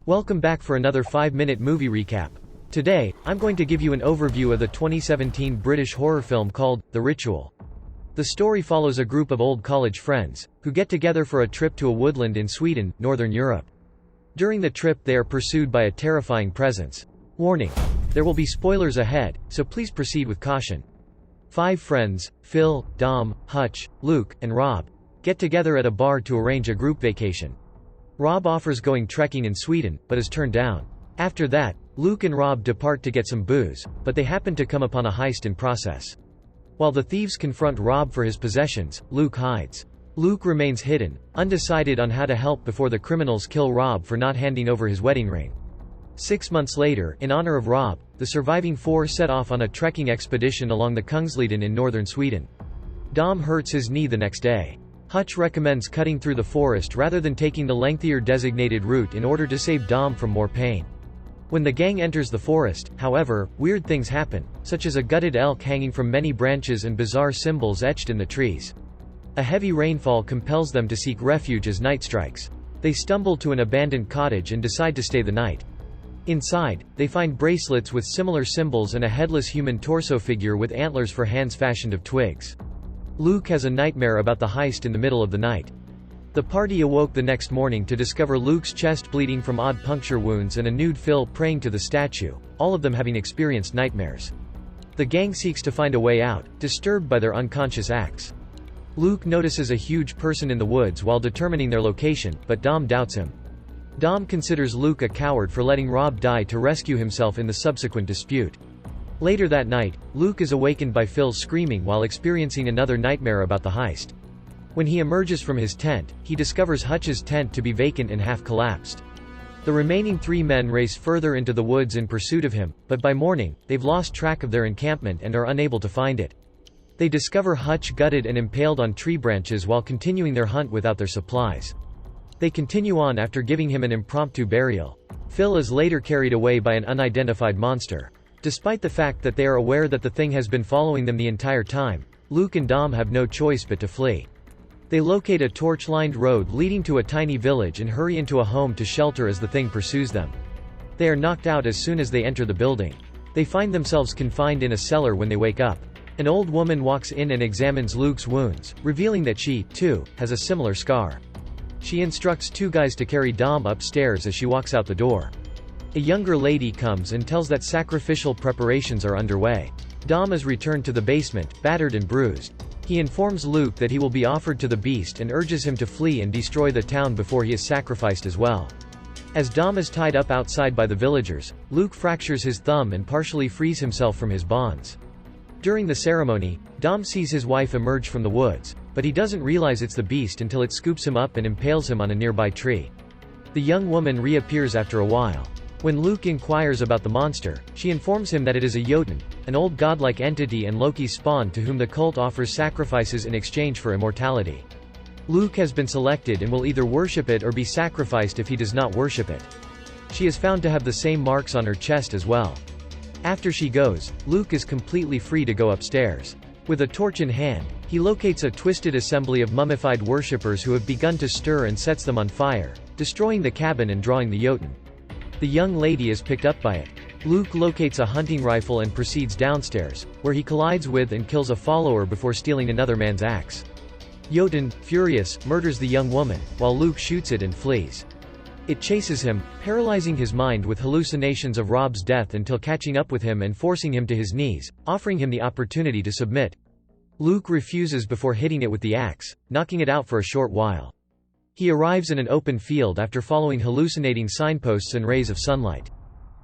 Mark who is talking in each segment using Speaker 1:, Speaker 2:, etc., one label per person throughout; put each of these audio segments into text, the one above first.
Speaker 1: Welcome back for another 5-minute movie recap. Today, I'm going to give you an overview of the 2017 British horror film called The Ritual. The story follows a group of old college friends, who get together for a trip to a woodland in Sweden, Northern Europe. During the trip they are pursued by a terrifying presence. Warning: there will be spoilers ahead, so please proceed with caution. 5 friends, Phil, Dom, Hutch, Luke, and Rob, get together at a bar to arrange a group vacation. Rob offers going trekking in Sweden, but is turned down. After that, Luke and Rob depart to get some booze, but they happen to come upon a heist in process. While the thieves confront Rob for his possessions, Luke hides. Luke remains hidden, undecided on how to help before the criminals kill Rob for not handing over his wedding ring. 6 months later, in honor of Rob, the surviving 4 set off on a trekking expedition along the Kungsleden in northern Sweden. Dom hurts his knee the next day. Hutch recommends cutting through the forest rather than taking the lengthier designated route in order to save Dom from more pain. When the gang enters the forest, however, weird things happen, such as a gutted elk hanging from many branches and bizarre symbols etched in the trees. A heavy rainfall compels them to seek refuge as night strikes. They stumble to an abandoned cottage and decide to stay the night. Inside, they find bracelets with similar symbols and a headless human torso figure with antlers for hands fashioned of twigs. Luke has a nightmare about the heist in the middle of the night. The party awoke the next morning to discover Luke's chest bleeding from odd puncture wounds and a nude Phil praying to the statue, all of them having experienced nightmares. The gang seeks to find a way out, disturbed by their unconscious acts. Luke notices a huge person in the woods while determining their location, but Dom doubts him. Dom considers Luke a coward for letting Rob die to rescue himself in the subsequent dispute. Later that night, Luke is awakened by Phil's screaming while experiencing another nightmare about the heist. When he emerges from his tent, he discovers Hutch's tent to be vacant and half collapsed. The remaining 3 men race further into the woods in pursuit of him, but by morning, they've lost track of their encampment and are unable to find it. They discover Hutch gutted and impaled on tree branches while continuing their hunt without their supplies. They continue on after giving him an impromptu burial. Phil is later carried away by an unidentified monster. Despite the fact that they are aware that the thing has been following them the entire time, Luke and Dom have no choice but to flee. They locate a torch-lined road leading to a tiny village and hurry into a home to shelter as the thing pursues them. They are knocked out as soon as they enter the building. They find themselves confined in a cellar when they wake up. An old woman walks in and examines Luke's wounds, revealing that she, too, has a similar scar. She instructs 2 guys to carry Dom upstairs as she walks out the door. A younger lady comes and tells that sacrificial preparations are underway. Dom is returned to the basement, battered and bruised. He informs Luke that he will be offered to the beast and urges him to flee and destroy the town before he is sacrificed as well. As Dom is tied up outside by the villagers, Luke fractures his thumb and partially frees himself from his bonds. During the ceremony, Dom sees his wife emerge from the woods, but he doesn't realize it's the beast until it scoops him up and impales him on a nearby tree. The young woman reappears after a while. When Luke inquires about the monster, she informs him that it is a Jotun, an old godlike entity and Loki's spawn to whom the cult offers sacrifices in exchange for immortality. Luke has been selected and will either worship it or be sacrificed if he does not worship it. She is found to have the same marks on her chest as well. After she goes, Luke is completely free to go upstairs. With a torch in hand, he locates a twisted assembly of mummified worshippers who have begun to stir and sets them on fire, destroying the cabin and drawing the Jotun. The young lady is picked up by it. Luke locates a hunting rifle and proceeds downstairs, where he collides with and kills a follower before stealing another man's axe. Jotun, furious, murders the young woman, while Luke shoots it and flees. It chases him, paralyzing his mind with hallucinations of Rob's death until catching up with him and forcing him to his knees, offering him the opportunity to submit. Luke refuses before hitting it with the axe, knocking it out for a short while. He arrives in an open field after following hallucinating signposts and rays of sunlight.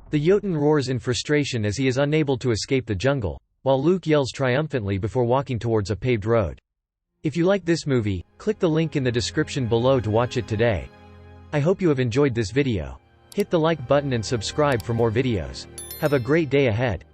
Speaker 1: The Jotun roars in frustration as he is unable to escape the jungle, while Luke yells triumphantly before walking towards a paved road. If you like this movie, click the link in the description below to watch it today. I hope you have enjoyed this video. Hit the like button and subscribe for more videos. Have a great day ahead.